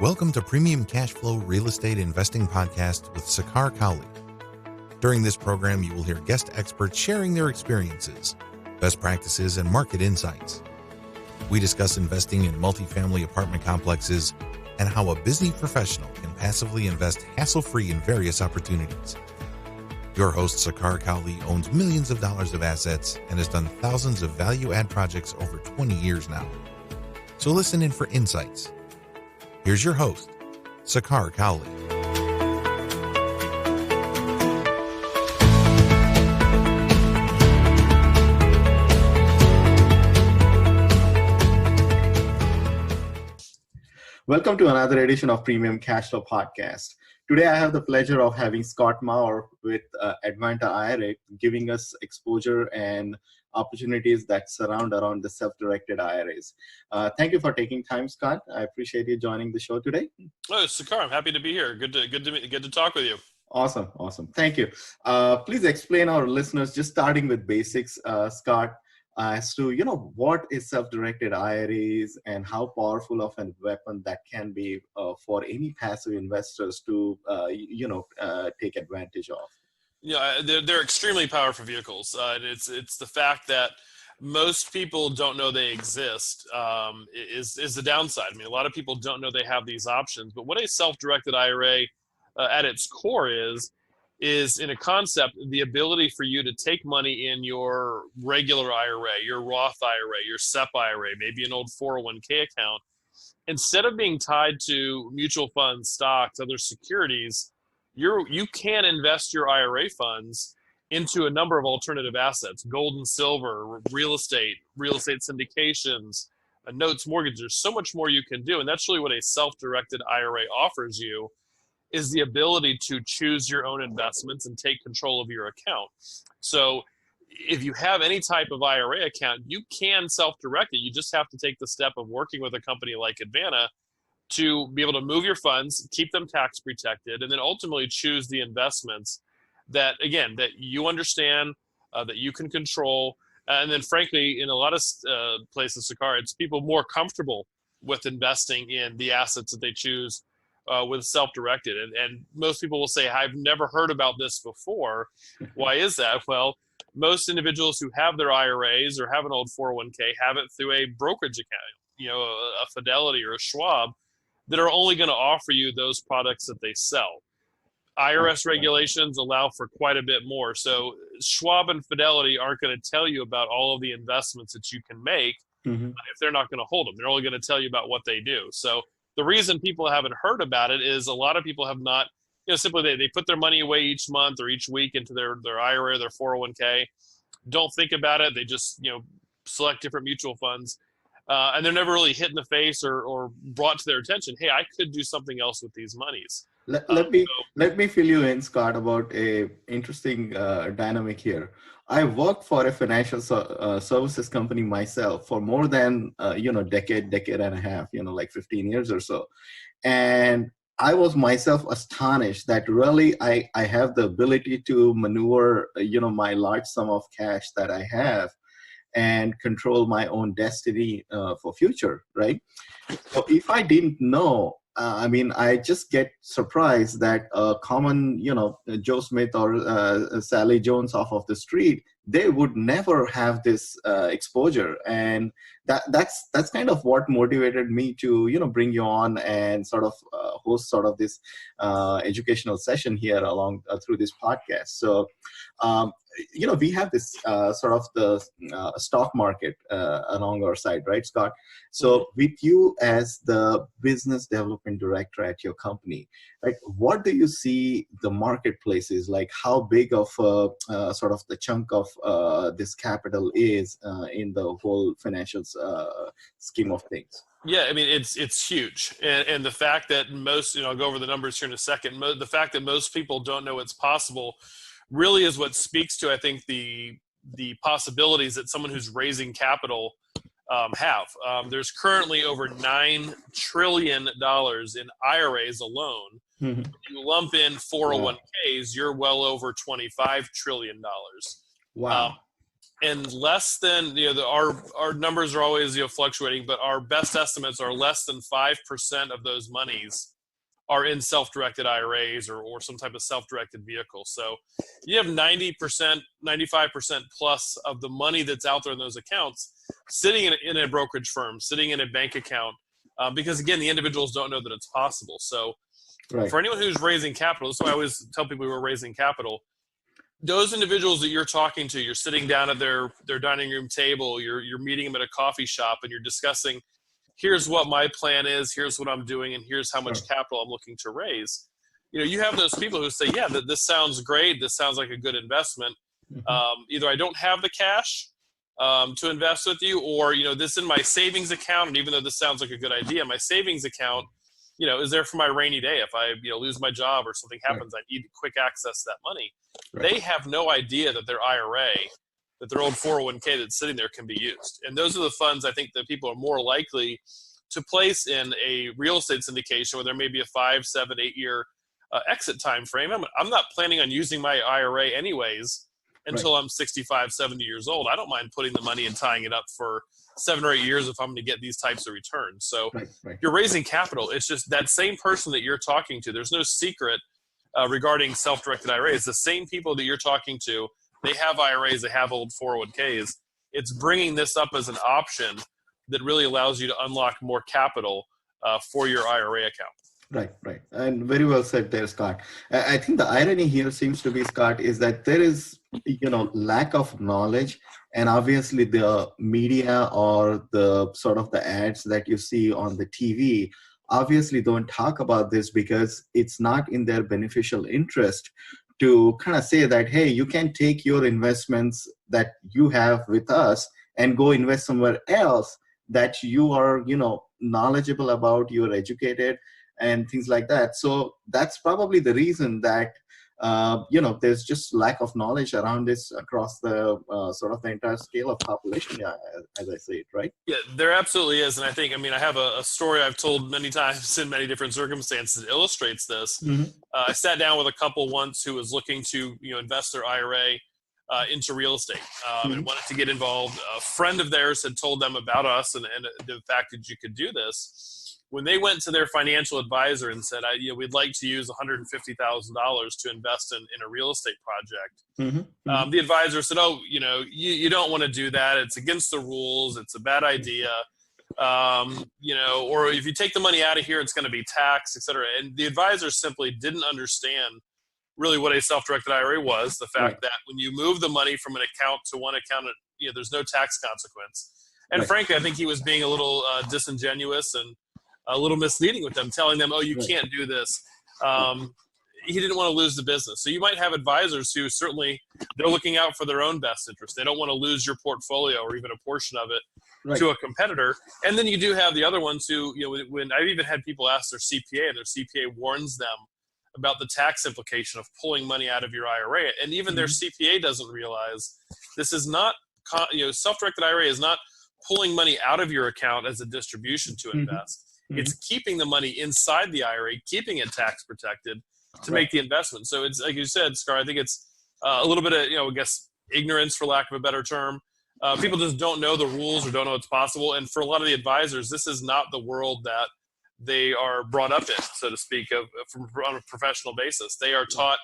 Welcome to Premium Cashflow Real Estate Investing Podcast with Sakar Cowley. During this program, you will hear guest experts sharing their experiences, best practices, and market insights. We discuss investing in multifamily apartment complexes and how a busy professional can passively invest hassle-free in various opportunities. Your host, Sakar Cowley, owns millions of dollars of assets and has done thousands of value-add projects over 20 years now. So listen in for insights. Here's your host, Sakar Cowley. Welcome to another edition of Premium Cashflow Podcast. Today, I have the pleasure of having Scott Maurer with Advanta IRA, giving us exposure and opportunities that surround around the self-directed IRAs. Thank you for taking time, Scott. I appreciate you joining the show today. Oh, Sakar, I'm happy to be here. Good to talk with you. Awesome. Thank you. Please explain our listeners, just starting with basics, Scott, as to what is self-directed IRAs and how powerful of a weapon that can be for any passive investors to take advantage of. Yeah, they're extremely powerful vehicles. It's the fact that most people don't know they exist is the downside. I mean, a lot of people don't know they have these options. But what a self-directed IRA at its core is in a concept, the ability for you to take money in your regular IRA, your Roth IRA, your SEP IRA, maybe an old 401k account, instead of being tied to mutual funds, stocks, other securities, you can invest your IRA funds into a number of alternative assets, gold and silver, real estate syndications, notes, mortgages. There's so much more you can do. And that's really what a self-directed IRA offers you, is the ability to choose your own investments and take control of your account. So if you have any type of IRA account, you can self-direct it. You just have to take the step of working with a company like Advanta to be able to move your funds, keep them tax protected, and then ultimately choose the investments that you understand, that you can control. And then frankly, in a lot of places, Sakar, it's people more comfortable with investing in the assets that they choose with self-directed. And most people will say, I've never heard about this before. Why is that? Well, most individuals who have their IRAs or have an old 401k have it through a brokerage account, a Fidelity or a Schwab, that are only going to offer you those products that they sell. IRS regulations allow for quite a bit more. So Schwab and Fidelity aren't going to tell you about all of the investments that you can make if they're not going to hold them. They're only going to tell you about what they do. So the reason people haven't heard about it is a lot of people have not, simply they put their money away each month or each week into their IRA, their 401k, don't think about it. They just, select different mutual funds. And they're never really hit in the face or brought to their attention, hey, I could do something else with these monies. Let me fill you in, Scott, about a interesting dynamic here. I worked for a financial services company myself for more than decade and a half, like 15 years or so. And I was myself astonished that really I have the ability to maneuver, my large sum of cash that I have and control my own destiny for future, right? So if I didn't know, I just get surprised that a common, Joe Smith or Sally Jones off of the street, they would never have this exposure. And that's kind of what motivated me to, bring you on and sort of host sort of this educational session here along through this podcast. So, we have this sort of the stock market along our side, right, Scott? So with you as the business development director at your company, right, what do you see the marketplace is like? How big of sort of the chunk of this capital is in the whole financial scheme of things? Yeah, it's huge. And the fact that most, I'll go over the numbers here in a second, the fact that most people don't know it's possible really is what speaks to, I think, the possibilities that someone who's raising capital have. There's currently over $9 trillion in IRAs alone. When you lump in 401ks, you're well over $25 trillion. Wow. and less than, our numbers are always, fluctuating, but our best estimates are less than 5% of those monies are in self-directed IRAs or some type of self-directed vehicle. So you have 90%, 95% plus of the money that's out there in those accounts sitting in a brokerage firm, sitting in a bank account, because again, the individuals don't know that it's possible. So for anyone who's raising capital, that's why I always tell people we're raising capital. Those individuals that you're talking to, you're sitting down at their dining room table, you're meeting them at a coffee shop, and you're discussing, here's what my plan is, here's what I'm doing, and here's how much capital I'm looking to raise. You have those people who say, yeah, this sounds great, this sounds like a good investment. Either I don't have the cash to invest with you, or, this is in my savings account, and even though this sounds like a good idea, my savings account, is there for my rainy day. If I, lose my job or something happens, I need quick access to that money. They have no idea that their IRA, that their old 401k that's sitting there can be used. And those are the funds I think that people are more likely to place in a real estate syndication where there may be a 5, 7, 8 year exit time frame. I'm not planning on using my IRA anyways until I'm 65, 70 years old. I don't mind putting the money and tying it up for 7 or 8 years if I'm going to get these types of returns. So you're raising capital. It's just that same person that you're talking to. There's no secret regarding self-directed IRAs. The same people that you're talking to, they have IRAs, they have old 401ks. It's bringing this up as an option that really allows you to unlock more capital for your IRA account. Right. And very well said there, Scott. I think the irony here seems to be, Scott, is that there is, lack of knowledge, and obviously the media or the sort of the ads that you see on the TV obviously don't talk about this because it's not in their beneficial interest to kind of say that, hey, you can take your investments that you have with us and go invest somewhere else that you are, knowledgeable about, you're educated, and things like that. So that's probably the reason that, there's just lack of knowledge around this across the sort of the entire scale of population, as I say it, right? Yeah, there absolutely is. And I think, I have a story I've told many times in many different circumstances that illustrates this. I sat down with a couple once who was looking to, invest their IRA into real estate and wanted to get involved. A friend of theirs had told them about us and the fact that you could do this. When they went to their financial advisor and said, we'd like to use $150,000 to invest in a real estate project, the advisor said, you don't want to do that. It's against the rules. It's a bad idea. Or if you take the money out of here, it's going to be taxed, et cetera. And the advisor simply didn't understand really what a self-directed IRA was, the fact that when you move the money from an account to one account, there's no tax consequence. And frankly, I think he was being a little disingenuous and a little misleading with them, telling them, you can't do this. He didn't want to lose the business. So you might have advisors who certainly they're looking out for their own best interest. They don't want to lose your portfolio or even a portion of it to a competitor. And then you do have the other ones who, when I've even had people ask their CPA, and their CPA warns them about the tax implication of pulling money out of your IRA. And even their CPA doesn't realize this is not, self-directed IRA is not pulling money out of your account as a distribution to invest. It's keeping the money inside the IRA, keeping it tax protected to make the investment. So it's like you said, Scar, I think it's a little bit of, ignorance, for lack of a better term. People just don't know the rules or don't know it's possible. And for a lot of the advisors, this is not the world that they are brought up in, so to speak, on a professional basis. They are taught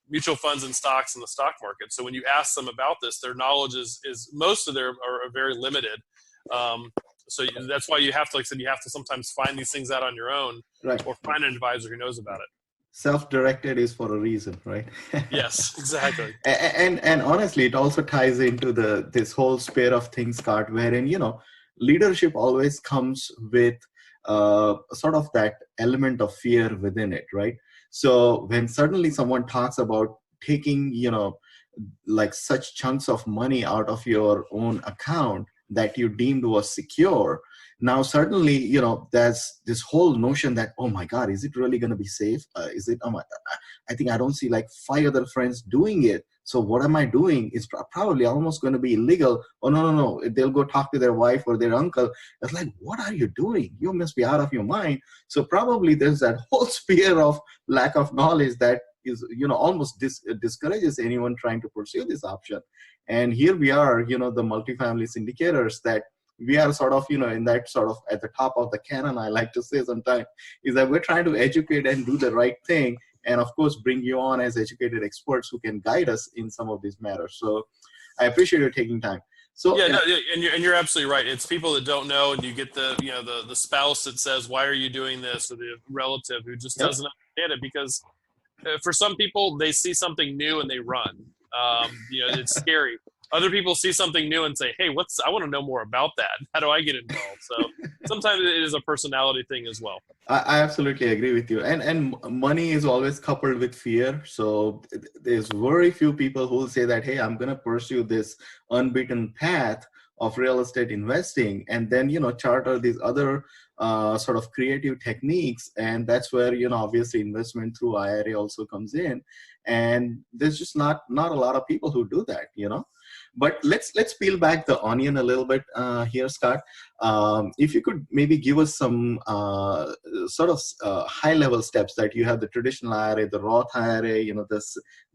mutual funds and stocks in the stock market. So when you ask them about this, their knowledge is most of them are very limited. So that's why you have to, like I said, you have to sometimes find these things out on your own, or find an advisor who knows about it. Self-directed is for a reason, right? Yes, exactly. And honestly, it also ties into this whole sphere of things, Scott, wherein, leadership always comes with sort of that element of fear within it, right? So when suddenly someone talks about taking, like such chunks of money out of your own account that you deemed was secure, now suddenly, there's this whole notion that, oh my God, is it really going to be safe? Is it? I think I don't see like 5 other friends doing it. So what am I doing? It's probably almost going to be illegal. Oh, no. They'll go talk to their wife or their uncle. It's like, what are you doing? You must be out of your mind. So probably there's that whole sphere of lack of knowledge that, is, almost discourages anyone trying to pursue this option. And here we are, the multifamily syndicators, that we are sort of, in that sort of at the top of the cannon, I like to say sometimes, is that we're trying to educate and do the right thing. And of course, bring you on as educated experts who can guide us in some of these matters. So I appreciate you taking time. So yeah, no, and you're absolutely right. It's people that don't know, and you get the spouse that says, "Why are you doing this?" or the relative who just doesn't understand it, because for some people they see something new and they run. It's scary. Other people see something new and say, "Hey, I want to know more about that. How do I get involved?" So sometimes it is a personality thing as well. I absolutely agree with you. And money is always coupled with fear. So there's very few people who will say that, hey, I'm going to pursue this unbeaten path of real estate investing, and then, charter these other sort of creative techniques. And that's where, obviously investment through IRA also comes in. And there's just not a lot of people who do that, But let's peel back the onion a little bit here, Scott. If you could maybe give us some sort of high-level steps that you have: the traditional IRA, the Roth IRA, the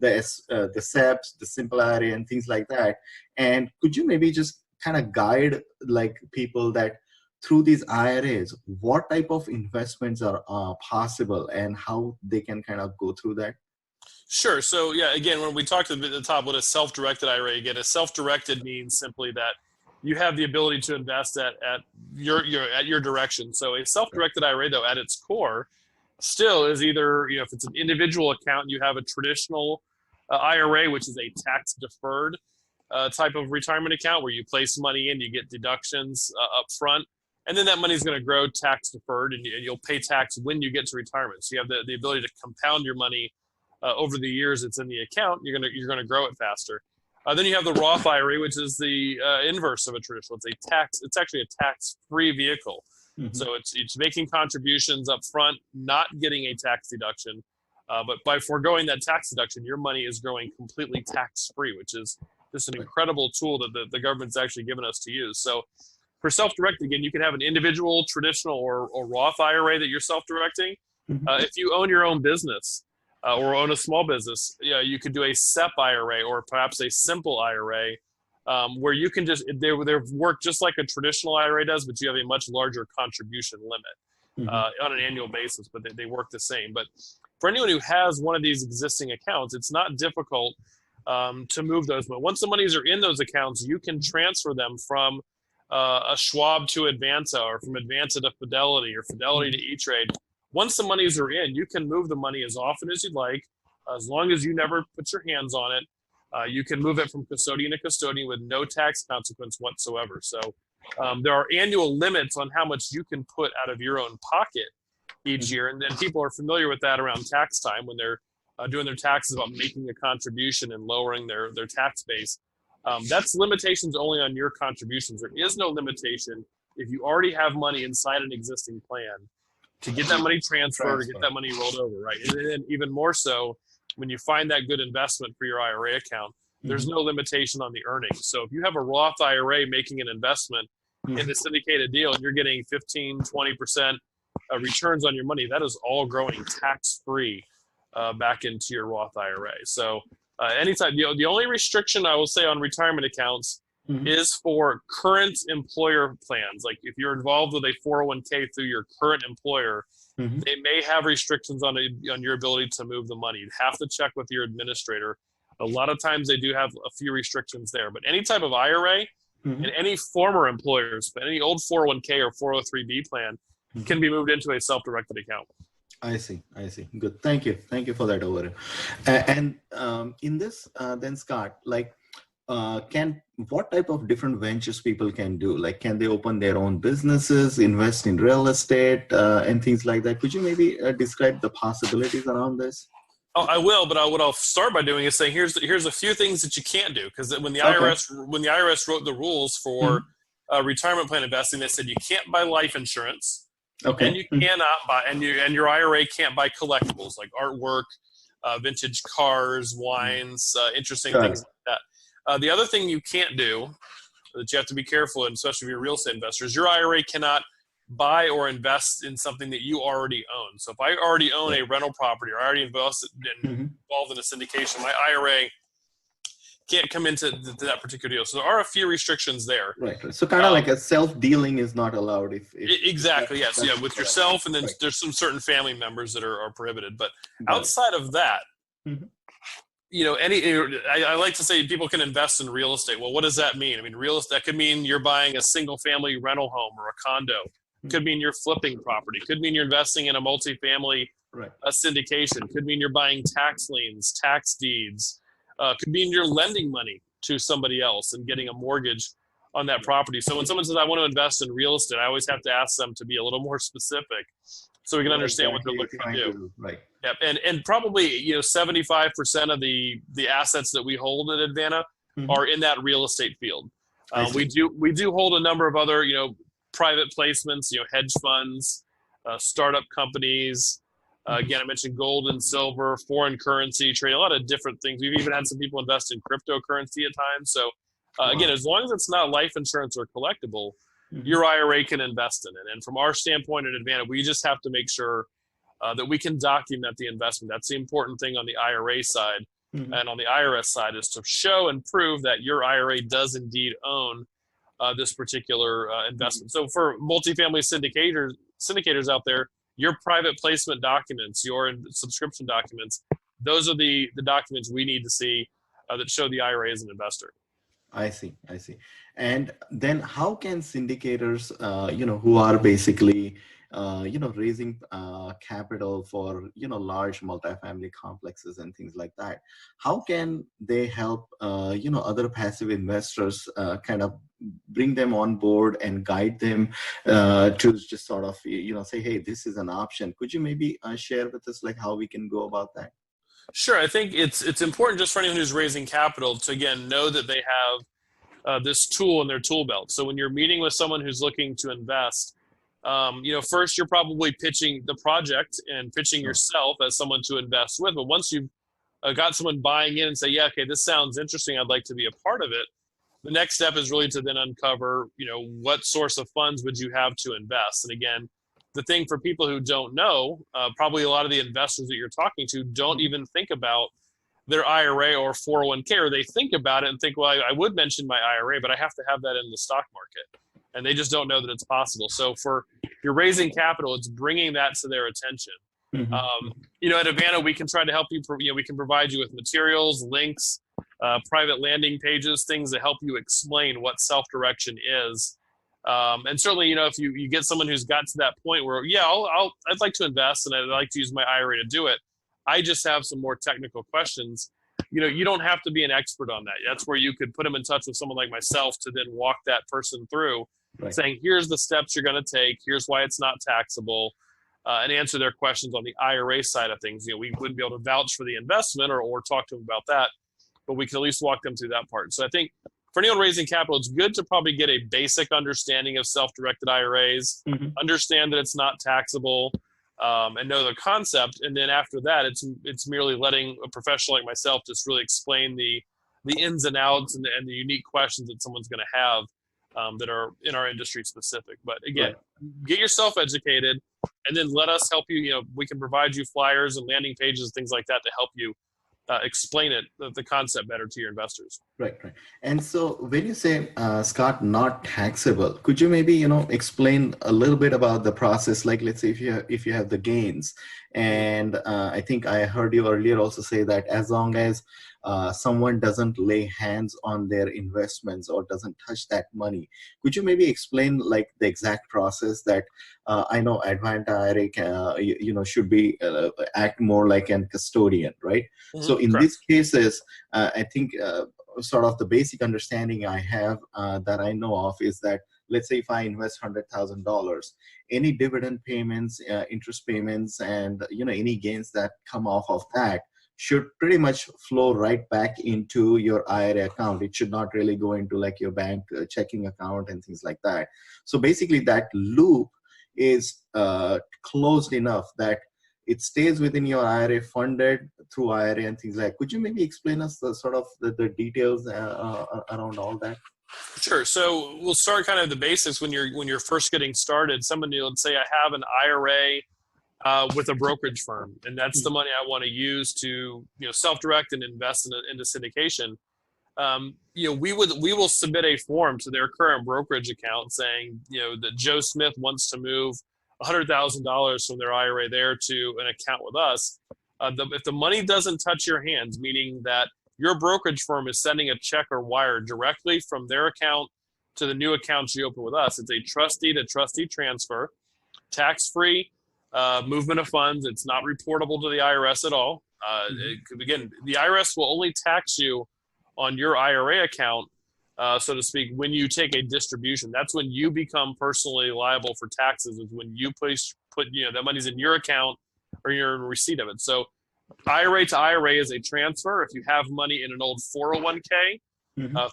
SEPs, the simple IRA, and things like that. And could you maybe just kind of guide people that through these IRAs, what type of investments are possible and how they can kind of go through that? Sure. So yeah, again, when we talked at the top, what a self-directed IRA, again, a self-directed means simply that you have the ability to invest at your direction. So a self-directed IRA, though, at its core, still is either, if it's an individual account, you have a traditional IRA, which is a tax-deferred type of retirement account where you place money in, you get deductions up front, and then that money is going to grow tax-deferred, and you'll pay tax when you get to retirement. So you have the ability to compound your money over the years it's in the account. You're gonna grow it faster. Then you have the Roth IRA, which is the inverse of a traditional. It's actually a tax-free vehicle. Mm-hmm. So it's making contributions up front, not getting a tax deduction. But by foregoing that tax deduction, your money is growing completely tax-free, which is just an incredible tool that the government's actually given us to use. So for self-directed, again, you can have an individual, traditional, or Roth IRA that you're self-directing. Mm-hmm. If you own your own business, or own a small business, you could do a SEP IRA or perhaps a simple IRA, where you can they work just like a traditional IRA does, but you have a much larger contribution limit on an annual basis, but they work the same. But for anyone who has one of these existing accounts, it's not difficult to move those. But once the monies are in those accounts, you can transfer them from a Schwab to Advanta, or from Advanta to Fidelity, or Fidelity to E-Trade. Once the monies are in, you can move the money as often as you'd like, as long as you never put your hands on it. You can move it from custodian to custodian with no tax consequence whatsoever. So there are annual limits on how much you can put out of your own pocket each year. And then people are familiar with that around tax time when they're doing their taxes, about making a contribution and lowering their tax base. That's limitations only on your contributions. There is no limitation if you already have money inside an existing plan to get that money transferred or get that money rolled over, right? And then even more so, when you find that good investment for your IRA account, there's no limitation on the earnings. So if you have a Roth IRA making an investment in the syndicated deal and you're getting 15, 20% returns on your money, that is all growing tax-free back into your Roth IRA. So anytime, the only restriction I will say on retirement accounts is for current employer plans. Like if you're involved with a 401k through your current employer, they may have restrictions on your ability to move the money. You'd have to check with your administrator. A lot of times they do have a few restrictions there, but any type of IRA and any former employers, but any old 401k or 403b plan can be moved into a self-directed account. I see. Good. Thank you for that overview. And in this, then Scott, what type of different ventures people can do? Like, can they open their own businesses, invest in real estate, and things like that? Could you maybe describe the possibilities around this? Oh, I will, but what I'll start by doing is saying here's a few things that you can't do, because when the IRS wrote the rules for retirement plan investing, they said you can't buy life insurance, and you cannot buy, and your IRA can't buy collectibles like artwork, vintage cars, wines, interesting things like that. The other thing you can't do that you have to be careful, and especially if you're a real estate investor, is your IRA cannot buy or invest in something that you already own. So if I already own a rental property or I already involved in a syndication, my IRA can't come into that particular deal. So there are a few restrictions there. Right. So kind of like a self-dealing is not allowed. If exactly, yes. Yeah, with yourself, and then there's some certain family members that are prohibited. But outside of that, I like to say people can invest in real estate. Well, what does that mean? I mean, real estate, that could mean you're buying a single family rental home or a condo. Could mean you're flipping property. Could mean you're investing in a multifamily syndication. Could mean you're buying tax liens, tax deeds. Could mean you're lending money to somebody else and getting a mortgage on that property. So when someone says, I want to invest in real estate, I always have to ask them to be a little more specific so we can understand what they're looking to do. Right. Yep. And probably, 75% of the assets that we hold at Advanta are in that real estate field. We do hold a number of other, private placements, hedge funds, startup companies. Again, I mentioned gold and silver, foreign currency trade, a lot of different things. We've even had some people invest in cryptocurrency at times. So again, as long as it's not life insurance or collectible, your IRA can invest in it. And from our standpoint at Advanta, we just have to make sure that we can document the investment. That's the important thing on the IRA side. And on the IRS side is to show and prove that your IRA does indeed own this particular investment. So for multifamily syndicators out there, your private placement documents, your subscription documents, those are the documents we need to see that show the IRA as an investor. I see. And then how can syndicators, who are basically, raising capital for, large multifamily complexes and things like that, how can they help, other passive investors kind of bring them on board and guide them to just sort of, say, hey, this is an option. Could you maybe share with us like how we can go about that? Sure. I think it's important just for anyone who's raising capital to, again, know that they have this tool in their tool belt. So when you're meeting with someone who's looking to invest, first you're probably pitching the project and pitching yourself as someone to invest with. But once you've got someone buying in and say, yeah, okay, this sounds interesting, I'd like to be a part of it, the next step is really to then uncover, what source of funds would you have to invest? And again, the thing for people who don't know, probably a lot of the investors that you're talking to don't even think about their IRA or 401k, or they think about it and think, well, I would mention my IRA, but I have to have that in the stock market. And they just don't know that it's possible. So if you're raising capital, it's bringing that to their attention. At Advanta, we can try to help you, we can provide you with materials, links, private landing pages, things that help you explain what self-direction is. And certainly, if you get someone who's got to that point where, I'd like to invest and I'd like to use my IRA to do it, I just have some more technical questions. You don't have to be an expert on that. That's where you could put them in touch with someone like myself to then walk that person through, saying, here's the steps you're going to take, here's why it's not taxable, and answer their questions on the IRA side of things. We wouldn't be able to vouch for the investment or talk to them about that, but we can at least walk them through that part. So I think for anyone raising capital, it's good to probably get a basic understanding of self-directed IRAs, understand that it's not taxable, and know the concept. And then after that, it's merely letting a professional like myself just really explain the ins and outs and the unique questions that someone's going to have that are in our industry specific. But again, get yourself educated, and then let us help you. We can provide you flyers and landing pages, things like that, to help you explain the concept better to your investors. Right. And so when you say, Scott, not taxable, could you maybe, explain a little bit about the process? Like, let's say if you have the gains, and I think I heard you earlier also say that as long as someone doesn't lay hands on their investments or doesn't touch that money, could you maybe explain like the exact process that I know Advanta IRA should be act more like a custodian, right? So in these cases, I think sort of the basic understanding I have that I know of is that, let's say if I invest $100,000, any dividend payments, interest payments, and any gains that come off of that should pretty much flow right back into your IRA account. It should not really go into like your bank checking account and things like that. So basically that loop is closed enough that it stays within your IRA, funded through IRA and things like that. Could you maybe explain us the sort of the details around all that? Sure. So we'll start kind of the basics when you're first getting started. Somebody would say, I have an IRA with a brokerage firm, and that's the money I want to use to self-direct and invest into syndication. We will submit a form to their current brokerage account saying that Joe Smith wants to move $100,000 from their IRA there to an account with us. If the money doesn't touch your hands, meaning that your brokerage firm is sending a check or wire directly from their account to the new account you open with us, it's a trustee to trustee transfer, tax-free movement of funds. It's not reportable to the IRS at all. Again, the IRS will only tax you on your IRA account, so to speak, when you take a distribution. That's when you become personally liable for taxes, is when you put that money's in your account or you're in receipt of it. So IRA to IRA is a transfer. If you have money in an old 401k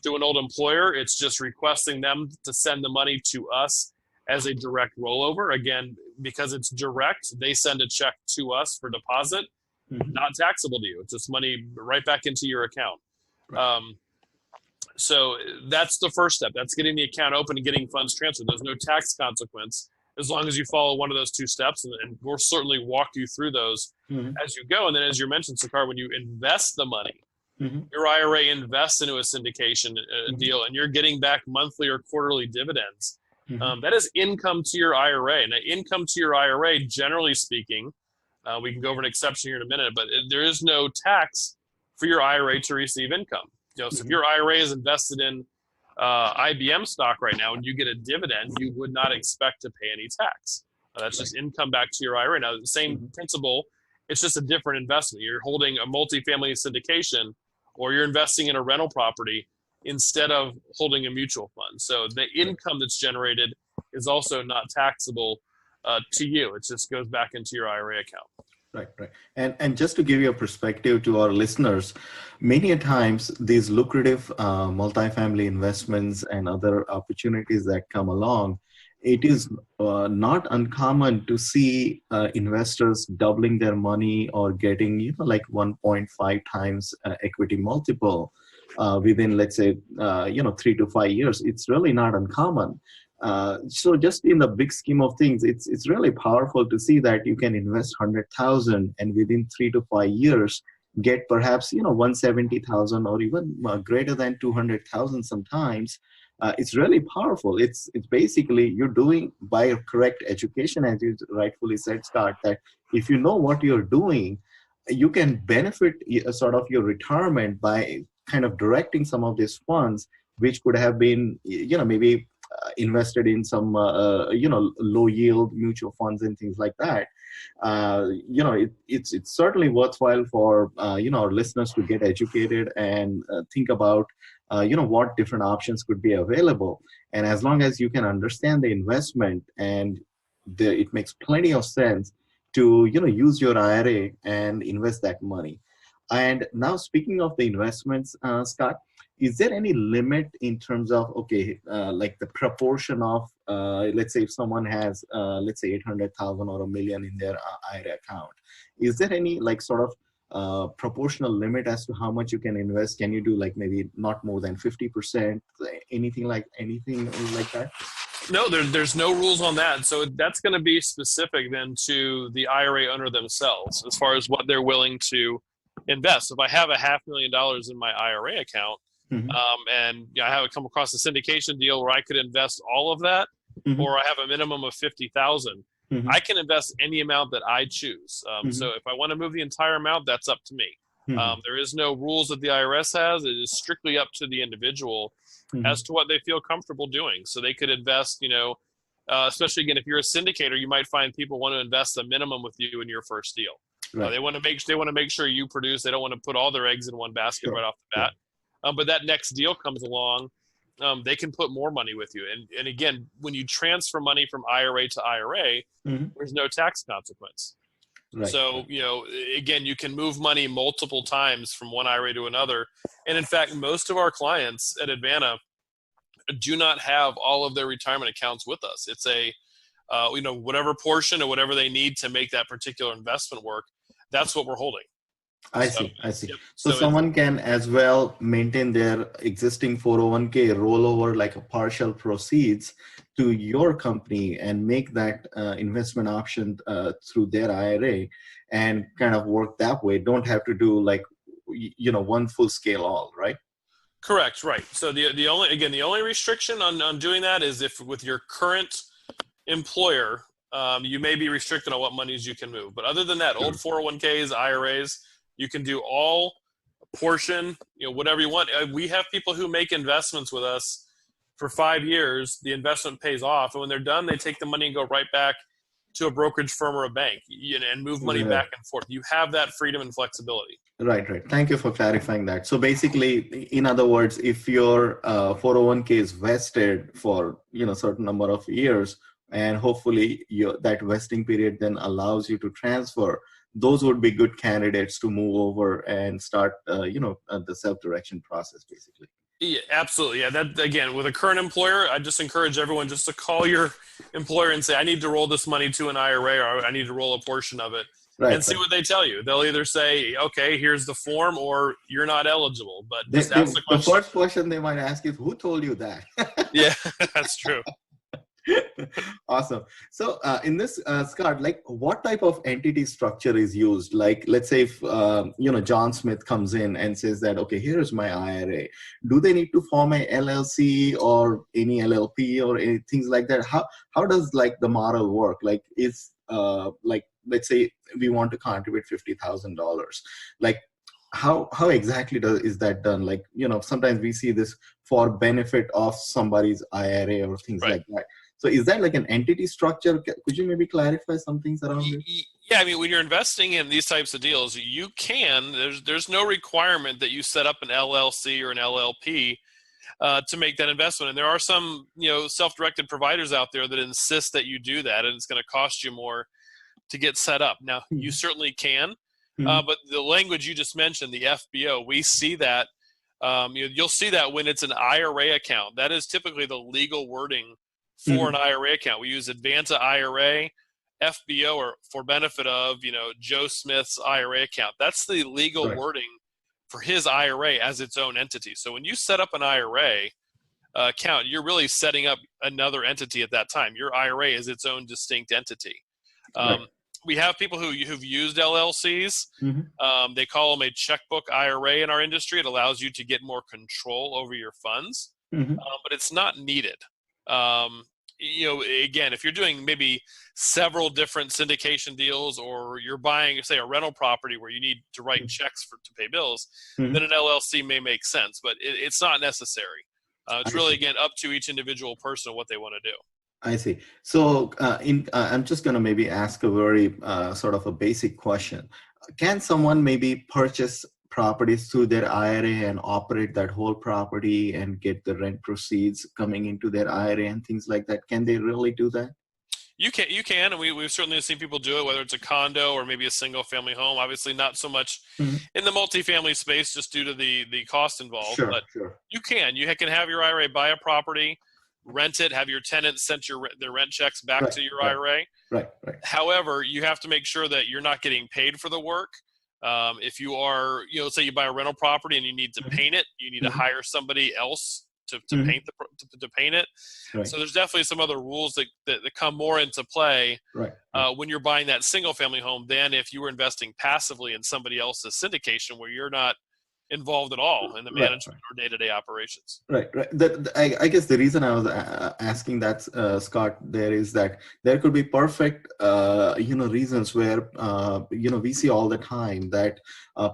through an old employer, it's just requesting them to send the money to us as a direct rollover. Again, because it's direct, they send a check to us for deposit, not taxable to you. It's just money right back into your account. Right. So that's the first step. That's getting the account open and getting funds transferred. There's no tax consequence as long as you follow one of those two steps, and we'll certainly walk you through those as you go. And then, as you mentioned, Sakar, when you invest the money, your IRA invests into a syndication deal, and you're getting back monthly or quarterly dividends. That is income to your IRA. Now, income to your IRA, generally speaking, we can go over an exception here in a minute, but there is no tax for your IRA to receive income. So if your IRA is invested in IBM stock right now and you get a dividend, you would not expect to pay any tax. That's just income back to your IRA. Now, the same principle, it's just a different investment. You're holding a multifamily syndication, or you're investing in a rental property instead of holding a mutual fund. So the income that's generated is also not taxable to you. It just goes back into your IRA account. Right. And just to give you a perspective to our listeners, many a times these lucrative multifamily investments and other opportunities that come along, it is not uncommon to see investors doubling their money or getting like 1.5 times equity multiple within, let's say 3 to 5 years. It's really not uncommon. So just in the big scheme of things, it's really powerful to see that you can invest 100,000 and within 3 to 5 years get perhaps 170,000 or even greater than 200,000 sometimes. It's really powerful. It's basically you're doing by a correct education, as you rightfully said, Scott, that if you know what you're doing, you can benefit sort of your retirement by kind of directing some of these funds, which could have been maybe invested in some low yield mutual funds and things like that. It's certainly worthwhile for our listeners to get educated and think about what different options could be available. And as long as you can understand the investment, and it makes plenty of sense to use your IRA and invest that money. And now, speaking of the investments, Scott, is there any limit in terms of, like the proportion of, let's say if someone has, let's say 800,000 or $1 million in their IRA account, is there any like sort of proportional limit as to how much you can invest? Can you do like maybe not more than 50%, anything like that? No, there's no rules on that. So that's going to be specific then to the IRA owner themselves as far as what they're willing to invest. If I have $500,000 in my IRA account, and I have come across a syndication deal where I could invest all of that, or I have a minimum of 50,000, I can invest any amount that I choose. So if I want to move the entire amount, that's up to me. There is no rules that the IRS has. It is strictly up to the individual as to what they feel comfortable doing. So they could invest, especially again, if you're a syndicator, you might find people want to invest a minimum with you in your first deal. Right. They want to make sure you produce. They don't want to put all their eggs in one basket right off the bat. But that next deal comes along, they can put more money with you. And again, when you transfer money from IRA to IRA, there's no tax consequence. Right. So, again, you can move money multiple times from one IRA to another. And in fact, most of our clients at Advanta do not have all of their retirement accounts with us. It's a, whatever portion or whatever they need to make that particular investment work, that's what we're holding. I So, see. I see. yep. So So it's someone can as well maintain their existing 401k rollover like a partial proceeds to your company and make that investment option through their IRA and kind of work that way. Don't have to do like, one full scale all, right? correct, right. So the only restriction on doing that is if with your current employer, you may be restricted on what monies you can move. But other than that, old 401ks, IRAs, you can do all, portion, whatever you want. We have people who make investments with us for 5 years. The investment pays off, and when they're done, they take the money and go right back to a brokerage firm or a bank, and move money back and forth. You have that freedom and flexibility. Right, right. Thank you for clarifying that. So basically, in other words, if your 401k is vested for certain number of years, and hopefully that vesting period then allows you to transfer, those would be good candidates to move over and start, the self-direction process, basically. Yeah, absolutely. Yeah, that again, with a current employer, I just encourage everyone just to call your employer and say, I need to roll this money to an IRA, or I need to roll a portion of it, and see what they tell you. They'll either say, okay, here's the form, or you're not eligible. But just ask the question. The first question they might ask is, who told you that? Yeah, that's true. Awesome. So in this, Scott, like what type of entity structure is used? Like, let's say if, John Smith comes in and says that, okay, here's my IRA. Do they need to form a LLC or any LLP or any things like that? How does like the model work? Like is like, let's say we want to contribute $50,000. Like how exactly is that done? Like, sometimes we see this for benefit of somebody's IRA or things like that. So is that like an entity structure? Could you maybe clarify some things around it? Yeah, I mean, when you're investing in these types of deals, you can. There's no requirement that you set up an LLC or an LLP to make that investment. And there are some, self-directed providers out there that insist that you do that, and it's going to cost you more to get set up. Now, you certainly can, but the language you just mentioned, the FBO, we see that. You'll see that when it's an IRA account. That is typically the legal wording for an IRA account. We use Advanta IRA, FBO, or for benefit of, Joe Smith's IRA account. That's the legal wording for his IRA as its own entity. So when you set up an IRA account, you're really setting up another entity at that time. Your IRA is its own distinct entity. We have people who've used LLCs. They call them a checkbook IRA in our industry. It allows you to get more control over your funds, but it's not needed. Again, if you're doing maybe several different syndication deals, or you're buying, say, a rental property where you need to write checks to pay bills, then an LLC may make sense, but it's not necessary. It's really, again, up to each individual person what they want to do. I see. So I'm just going to maybe ask a very sort of a basic question. Can someone maybe purchase properties through their IRA and operate that whole property and get the rent proceeds coming into their IRA and things like that? Can they really do that? You can, and we've certainly seen people do it, whether it's a condo or maybe a single family home. Obviously not so much in the multifamily space just due to the cost involved. Sure. You can have your IRA buy a property, rent it, have your tenants send their rent checks back to your IRA. Right. However, you have to make sure that you're not getting paid for the work. If you are, say you buy a rental property and you need to paint it, you need to hire somebody else to paint to paint it. So there's definitely some other rules that come more into play when you're buying that single family home than if you were investing passively in somebody else's syndication where you're not involved at all in the management or day-to-day operations. Right. I guess the reason I was asking that, Scott, there is that there could be perfect, reasons where, we see all the time that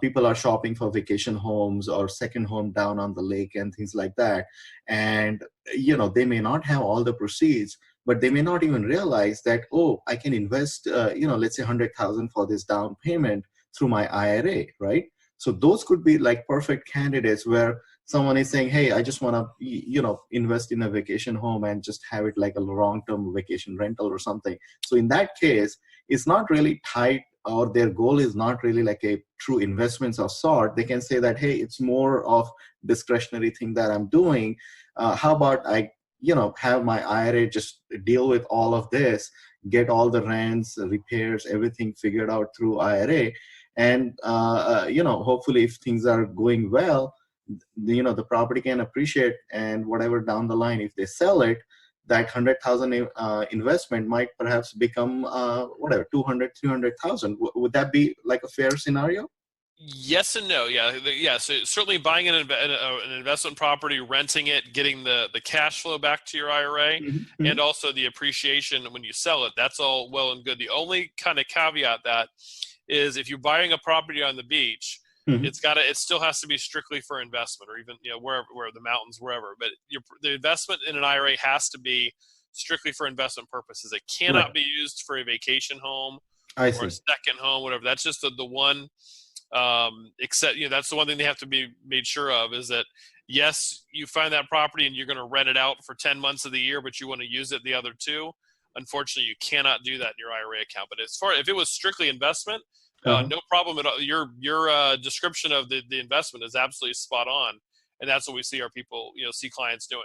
people are shopping for vacation homes or second home down on the lake and things like that. And, they may not have all the proceeds, but they may not even realize that, I can invest, let's say $100,000 for this down payment through my IRA, right? So those could be like perfect candidates where someone is saying, hey, I just want to, invest in a vacation home and just have it like a long-term vacation rental or something. So in that case, it's not really tied, or their goal is not really like a true investments of sort. They can say that, hey, it's more of discretionary thing that I'm doing. How about I, have my IRA just deal with all of this, get all the rents, repairs, everything figured out through IRA. and hopefully if things are going well, the property can appreciate, and whatever down the line, if they sell it, that 100,000 investment might perhaps become whatever 200, 300,000. Would that be like a fair scenario? Yes and no. Yeah. So certainly buying an investment property, renting it, getting the cash flow back to your IRA, Mm-hmm. and also the appreciation when you sell it. That's all well and good. The only kind of caveat that is if you're buying a property on the beach, Mm-hmm. it still has to be strictly for investment, or even where the mountains, wherever. But the investment in an IRA has to be strictly for investment purposes. It cannot Right. be used for a vacation home I or see. a second home, whatever. That's just the one. Except that's the one thing they have to be made sure of is that yes, you find that property and you're going to rent it out for 10 months of the year, but you want to use it the other 2. Unfortunately, you cannot do that in your IRA account. But if it was strictly investment, no problem at all. Your description of the investment is absolutely spot on, and that's what we see our people see clients doing.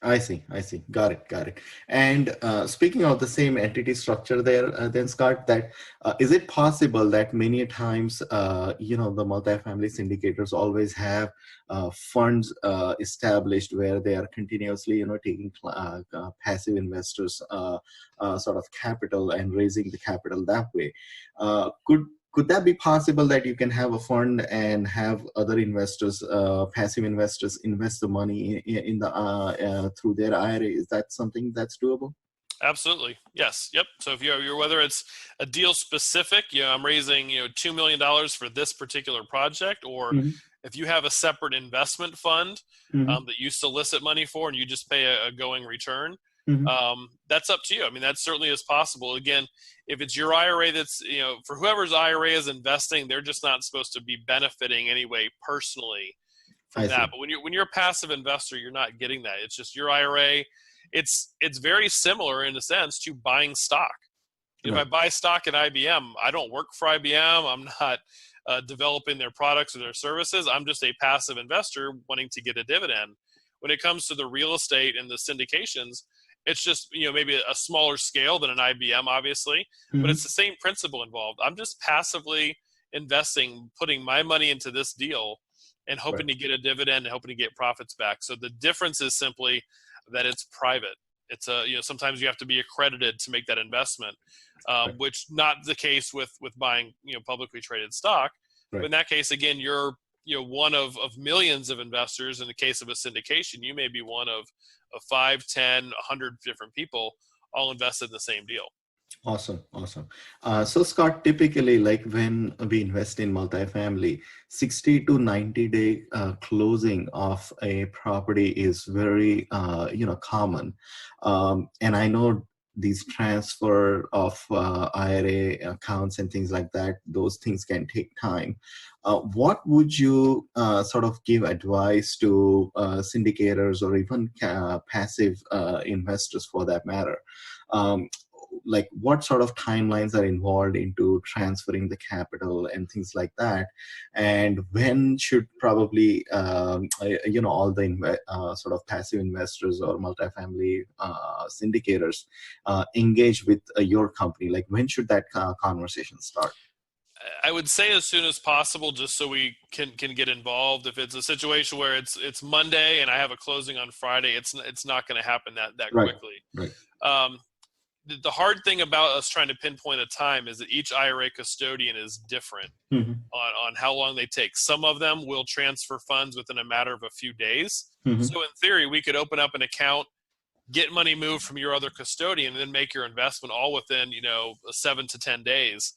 I see. Got it. And speaking of the same entity structure there, then Scott, that is it possible that many times, the multifamily syndicators always have funds established where they are continuously, taking passive investors sort of capital and raising the capital that way? Could that be possible that you can have a fund and have other investors, passive investors, invest the money in the through their IRA? Is that something that's doable? Absolutely. Yes. Yep. So if you're whether it's a deal specific, I'm raising $2 million for this particular project, or if you have a separate investment fund that you solicit money for and you just pay a going return, that's up to you. I mean, that certainly is possible. Again, if it's your IRA, that's for whoever's IRA is investing, they're just not supposed to be benefiting anyway personally from that. But when you're a passive investor, you're not getting that. It's just your IRA. It's very similar in a sense to buying stock. If I buy stock in IBM, I don't work for IBM. I'm not developing their products or their services. I'm just a passive investor wanting to get a dividend. When it comes to the real estate and the syndications, it's just maybe a smaller scale than an IBM, obviously, but it's the same principle involved. I'm just passively investing, putting my money into this deal and hoping to get a dividend and hoping to get profits back. So the difference is simply that it's private. It's sometimes you have to be accredited to make that investment, which not the case with buying publicly traded stock. But in that case, again, you're one of millions of investors. In the case of a syndication, you may be one of 5, 10, 100 different people all invested in the same deal. Awesome. So Scott, typically, like when we invest in multifamily, 60 to 90 day closing of a property is very common, and I know these transfer of IRA accounts and things like that, those things can take time. What would you sort of give advice to syndicators or even passive investors for that matter? Like what sort of timelines are involved into transferring the capital and things like that, and when should probably all the sort of passive investors or multifamily syndicators engage with your company? Like when should that conversation start? I would say as soon as possible, just so we can get involved. If it's a situation where it's Monday and I have a closing on Friday, it's not going to happen that quickly. Right. The hard thing about us trying to pinpoint a time is that each IRA custodian is different on how long they take. Some of them will transfer funds within a matter of a few days. So in theory, we could open up an account, get money moved from your other custodian, and then make your investment all within 7 to 10 days.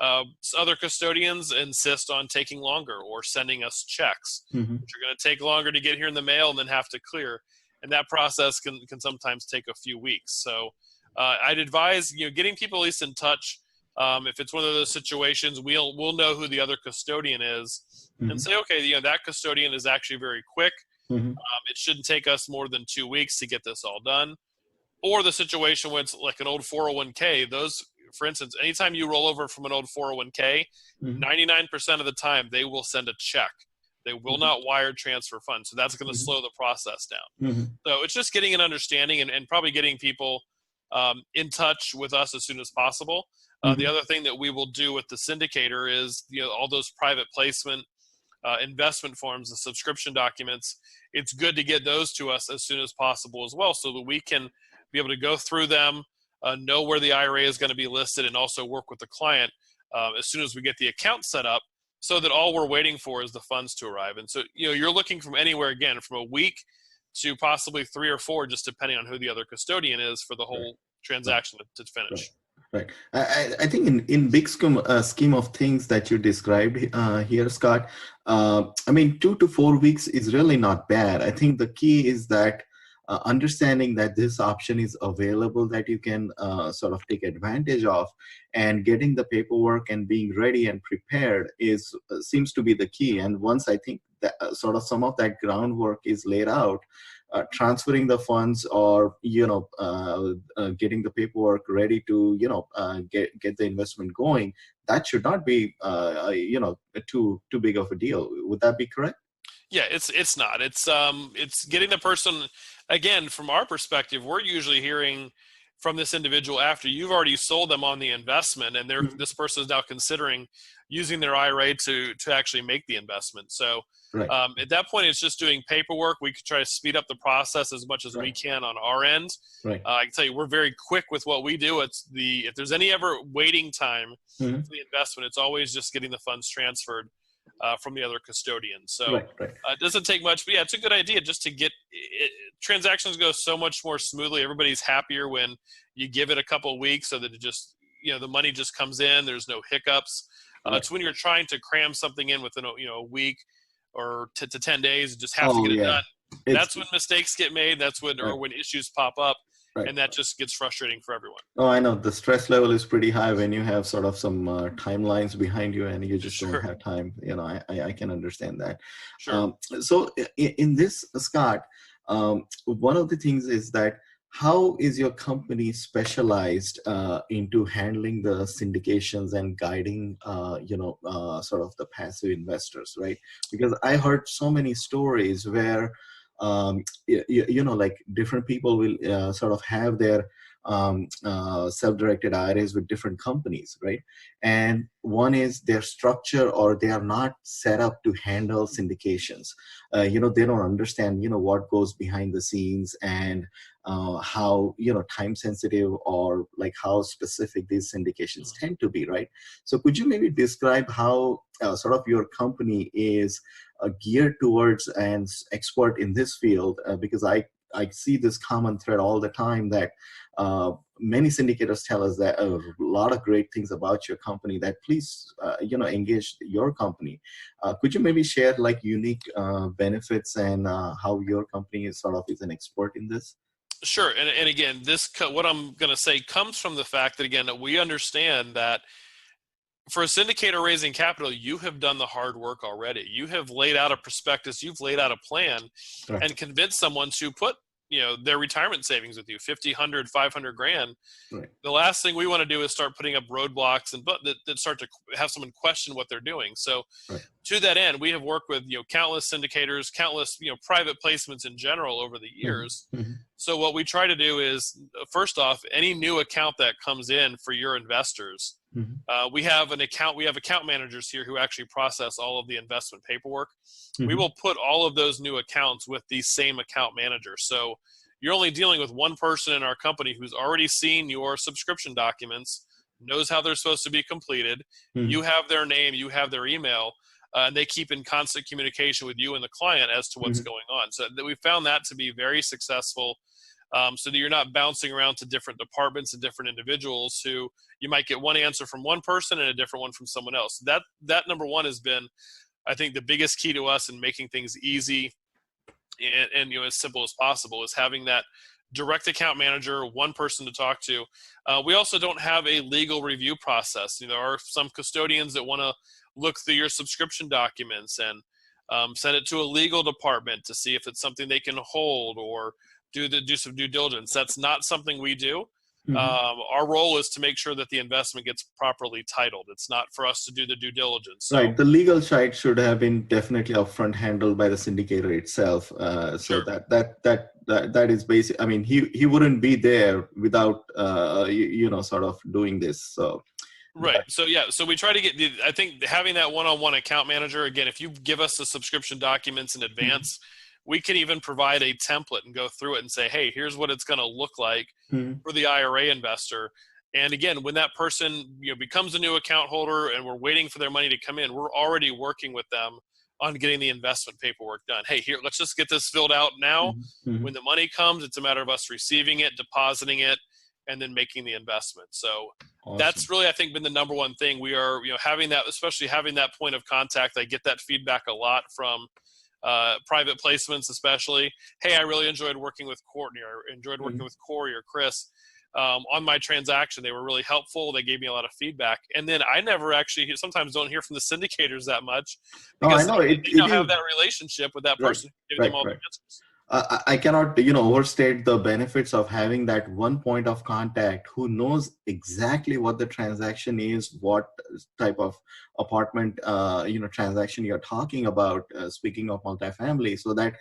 Other custodians insist on taking longer or sending us checks, which are going to take longer to get here in the mail and then have to clear. And that process can sometimes take a few weeks. So I'd advise getting people at least in touch. If it's one of those situations, we'll know who the other custodian is and say, okay, that custodian is actually very quick. It shouldn't take us more than 2 weeks to get this all done. Or the situation where it's like an old 401k. Those, for instance, anytime you roll over from an old 401k, 99% of the time they will send a check. They will not wire transfer funds. So that's going to slow the process down. So it's just getting an understanding and probably getting people in touch with us as soon as possible. The other thing that we will do with the syndicator is, all those private placement investment forms, the subscription documents, it's good to get those to us as soon as possible as well, so that we can be able to go through them, know where the IRA is going to be listed, and also work with the client as soon as we get the account set up, so that all we're waiting for is the funds to arrive. And so, you're looking from anywhere, again, from a week to possibly 3 or 4, just depending on who the other custodian is for the whole transaction to finish. Right. I think in big scheme of things that you described here, Scott, I mean, 2 to 4 weeks is really not bad. I think the key is that understanding that this option is available, that you can sort of take advantage of, and getting the paperwork and being ready and prepared seems to be the key. And once I think that sort of some of that groundwork is laid out, transferring the funds or getting the paperwork ready to get the investment going, that should not be too big of a deal. Would that be correct? Yeah, it's not. It's getting the person, again, from our perspective, we're usually hearing from this individual after you've already sold them on the investment, and this person is now considering using their IRA to actually make the investment. So right. At that point, it's just doing paperwork. We could try to speed up the process as much as we can on our end. Right. I can tell you, we're very quick with what we do. If there's any ever waiting time for the investment, it's always just getting the funds transferred from the other custodian. So it doesn't take much, but yeah, it's a good idea just to get transactions go so much more smoothly. Everybody's happier when you give it a couple of weeks, so that it just, the money just comes in. There's no hiccups. It's when you're trying to cram something in within a week or to 10 days and just have to get it done. That's when mistakes get made. That's when, or when issues pop up. Right. And that just gets frustrating for everyone. Oh, I know. The stress level is pretty high when you have sort of some timelines behind you and you just don't have time. I can understand that. Sure. So in this, Scott, one of the things is that how is your company specialized into handling the syndications and guiding, sort of the passive investors, right? Because I heard so many stories where like different people will sort of have their self-directed IRAs with different companies, right? And one is their structure, or they are not set up to handle syndications. They don't understand, what goes behind the scenes and how, time sensitive or like how specific these syndications tend to be, right? So could you maybe describe how sort of your company is geared towards and expert in this field? Because I see this common thread all the time that many syndicators tell us that a lot of great things about your company, that please, engage your company. Could you maybe share like unique benefits and how your company is sort of is an expert in this? Sure. And again, what I'm going to say comes from the fact that, again, that we understand that for a syndicator raising capital, you have done the hard work already. You have laid out a prospectus, you've laid out a plan, and convinced someone to put, their retirement savings with you, 50, 100, 500 grand. Right. The last thing we want to do is start putting up roadblocks and that start to have someone question what they're doing. So to that end, we have worked with, countless syndicators, countless, private placements in general over the years. Mm-hmm. So what we try to do is, first off, any new account that comes in for your investors, we have account managers here who actually process all of the investment paperwork. We will put all of those new accounts with the same account manager. So you're only dealing with one person in our company who's already seen your subscription documents, knows how they're supposed to be completed. You have their name, you have their email, and they keep in constant communication with you and the client as to what's going on. So we found that to be very successful. So that you're not bouncing around to different departments and different individuals who you might get one answer from one person and a different one from someone else. That number one has been, I think, the biggest key to us in making things easy and as simple as possible, is having that direct account manager, one person to talk to. We also don't have a legal review process. There are some custodians that want to look through your subscription documents and send it to a legal department to see if it's something they can hold or do some due diligence. That's not something we do. Our role is to make sure that the investment gets properly titled. It's not for us to do the due diligence. So, right. The legal side should have been definitely upfront handled by the syndicator itself. So that is basic. I mean, he wouldn't be there without sort of doing this. So Right. So yeah, so we try to get I think having that one-on-one account manager, again, if you give us the subscription documents in advance, we can even provide a template and go through it and say, hey, here's what it's going to look like for the IRA investor. And again, when that person becomes a new account holder and we're waiting for their money to come in, we're already working with them on getting the investment paperwork done. Hey, here, let's just get this filled out now. When the money comes, it's a matter of us receiving it, depositing it, and then making the investment. So that's really, I think, been the number one thing. We are, having that, especially having that point of contact. I get that feedback a lot from private placements, especially. Hey, I really enjoyed working with Courtney, or enjoyed working with Corey or Chris on my transaction. They were really helpful. They gave me a lot of feedback. And then I never actually, sometimes don't hear from the syndicators that much because they don't have that relationship with that person giving them all the answers. I cannot, overstate the benefits of having that one point of contact who knows exactly what the transaction is, what type of apartment, transaction you're talking about, speaking of multifamily, so that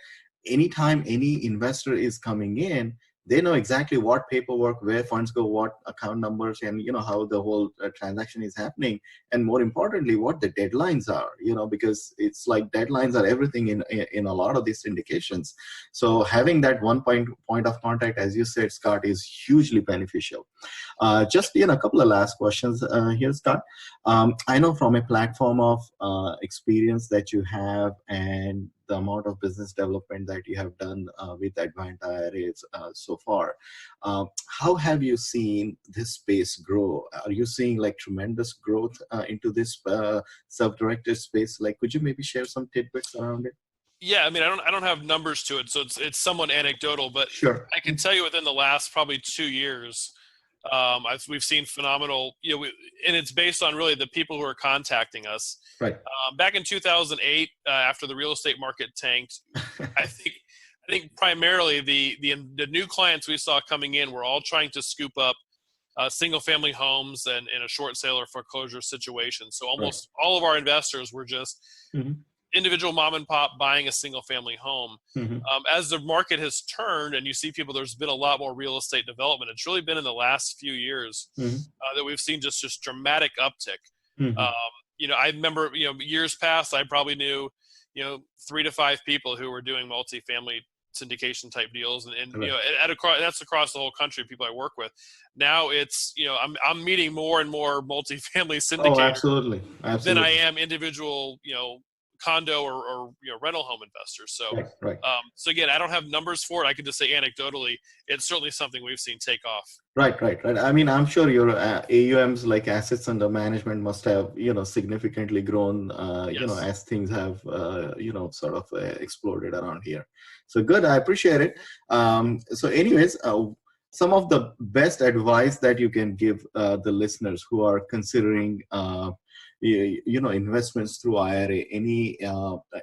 anytime any investor is coming in, they know exactly what paperwork, where funds go, what account numbers, and how the whole transaction is happening, and more importantly, what the deadlines are. Because it's like deadlines are everything in a lot of these syndications. So having that one point of contact, as you said, Scott, is hugely beneficial. Just a couple of last questions here, Scott. I know from a platform of experience that you have and the amount of business development that you have done with Advanta IRAs so far, how have you seen this space grow? Are you seeing like tremendous growth into this self-directed space? Like, could you maybe share some tidbits around it? Yeah, I mean, I don't have numbers to it, so it's somewhat anecdotal, but sure. I can tell you within the last probably 2 years, we've seen phenomenal, and it's based on really the people who are contacting us. Right. Back in 2008, after the real estate market tanked, I think primarily the new clients we saw coming in were all trying to scoop up single family homes and in a short sale or foreclosure situation. So almost all of our investors were just individual mom and pop buying a single family home. As the market has turned and you see people, there's been a lot more real estate development. It's really been in the last few years that we've seen just dramatic uptick. I remember, years past, I probably knew, 3 to 5 people who were doing multifamily syndication type deals, and that's across the whole country. People I work with now, it's I'm meeting more and more multifamily syndicators. Oh, absolutely. Than I am individual condo or rental home investors. So so again, I don't have numbers for it. I can just say anecdotally, it's certainly something we've seen take off. Right. I mean, I'm sure your AUMs, like assets under management, must have significantly grown as things have sort of exploded around here. So good, I appreciate it. So anyways, some of the best advice that you can give the listeners who are considering investments through IRA,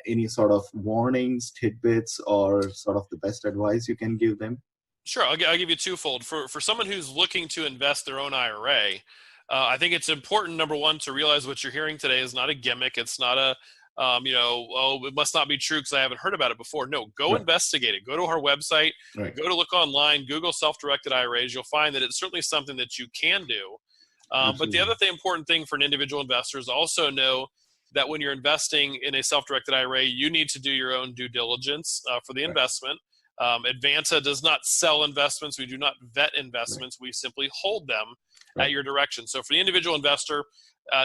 any sort of warnings, tidbits, or sort of the best advice you can give them? Sure, I'll give you twofold. For someone who's looking to invest their own IRA, I think it's important, number one, to realize what you're hearing today is not a gimmick. It's not a, it must not be true because I haven't heard about it before. No, go investigate it. Go to our website, go to look online, Google self-directed IRAs. You'll find that it's certainly something that you can do. But the other important thing for an individual investor is also know that when you're investing in a self-directed IRA, you need to do your own due diligence for the investment. Advanta does not sell investments. We do not vet investments. We simply hold them at your direction. So for the individual investor,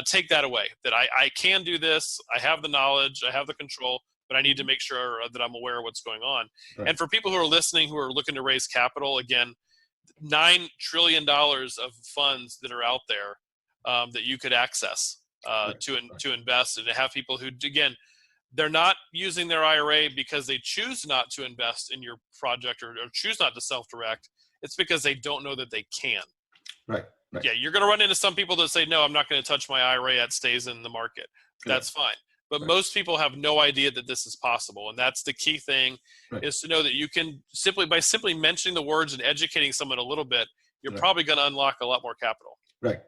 take that away, that I can do this. I have the knowledge. I have the control, but I need to make sure that I'm aware of what's going on. And for people who are listening, who are looking to raise capital, again, $9 trillion of funds that are out there that you could access to invest, and to have people who, again, they're not using their IRA because they choose not to invest in your project or choose not to self-direct. It's because they don't know that they can. Right. Yeah, you're going to run into some people that say, no, I'm not going to touch my IRA. It stays in the market. That's fine. But most people have no idea that this is possible. And that's the key thing, is to know that you can by simply mentioning the words and educating someone a little bit, you're probably going to unlock a lot more capital. Right.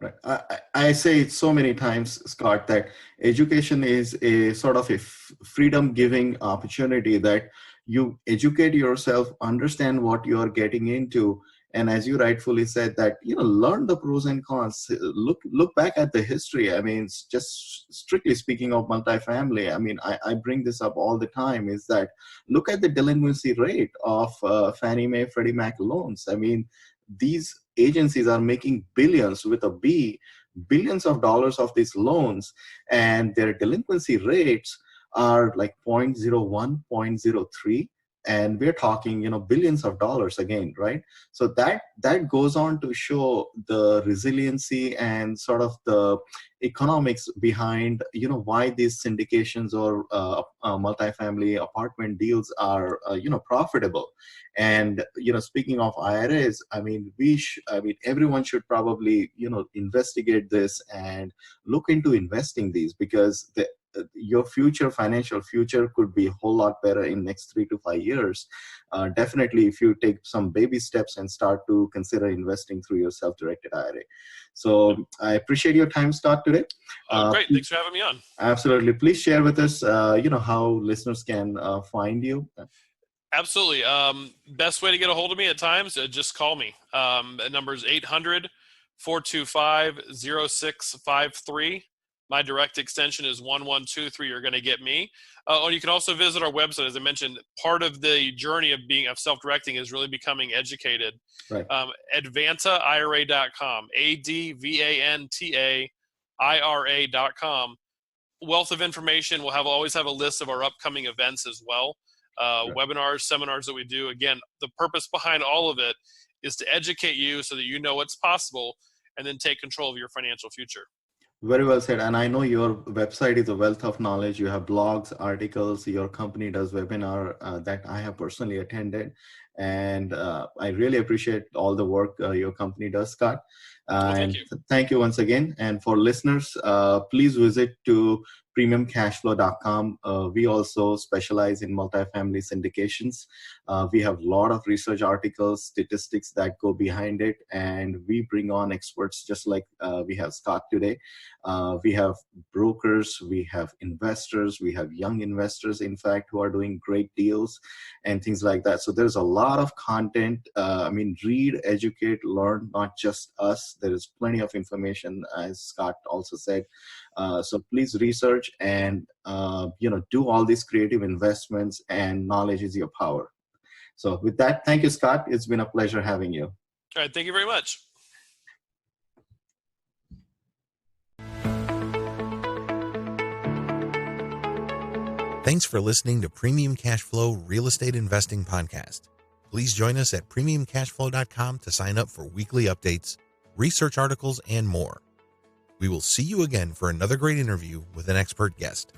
I say it so many times, Scott, that education is a sort of a freedom-giving opportunity, that you educate yourself, understand what you are getting into, And as you rightfully said, that, learn the pros and cons, look back at the history. I mean, it's just strictly speaking of multifamily, I mean, I bring this up all the time, is that look at the delinquency rate of Fannie Mae, Freddie Mac loans. I mean, these agencies are making billions with a B, billions of dollars of these loans, and their delinquency rates are like 0.01, 0.03. And we're talking, billions of dollars again, right? So that goes on to show the resiliency and sort of the economics behind, why these syndications or multifamily apartment deals are, profitable. And, speaking of IRAs, I mean, everyone should probably, investigate this and look into investing these, because your financial future could be a whole lot better in next 3 to 5 years. Definitely, if you take some baby steps and start to consider investing through your self-directed IRA. So I appreciate your time, Scott, today. Great. Thanks for having me on. Absolutely. Please share with us, how listeners can find you. Absolutely. Best way to get a hold of me at times, just call me. The number is 800-425-0653. My direct extension is 1123. You're going to get me. And you can also visit our website. As I mentioned, part of the journey of self-directing is really becoming educated. Right. AdvantaIRA.com, AdvantaIRA.com. Wealth of information. We'll always have a list of our upcoming events as well. Right. Webinars, seminars that we do. Again, the purpose behind all of it is to educate you so that you know what's possible and then take control of your financial future. Very well said. And I know your website is a wealth of knowledge. You have blogs, articles, your company does webinar that I have personally attended. And I really appreciate all the work your company does, Scott. Thank you. Thank you once again. And for listeners, please visit to premiumcashflow.com. We also specialize in multifamily syndications. We have a lot of research articles, statistics that go behind it, and we bring on experts just like we have Scott today. We have brokers, we have investors, we have young investors, in fact, who are doing great deals and things like that. So there's a lot of content. Read, educate, learn, not just us. There is plenty of information, as Scott also said. So please research and, do all these creative investments, and knowledge is your power. So with that, thank you, Scott. It's been a pleasure having you. All right. Thank you very much. Thanks for listening to Premium Cashflow Real Estate Investing Podcast. Please join us at premiumcashflow.com to sign up for weekly updates, research articles, and more. We will see you again for another great interview with an expert guest.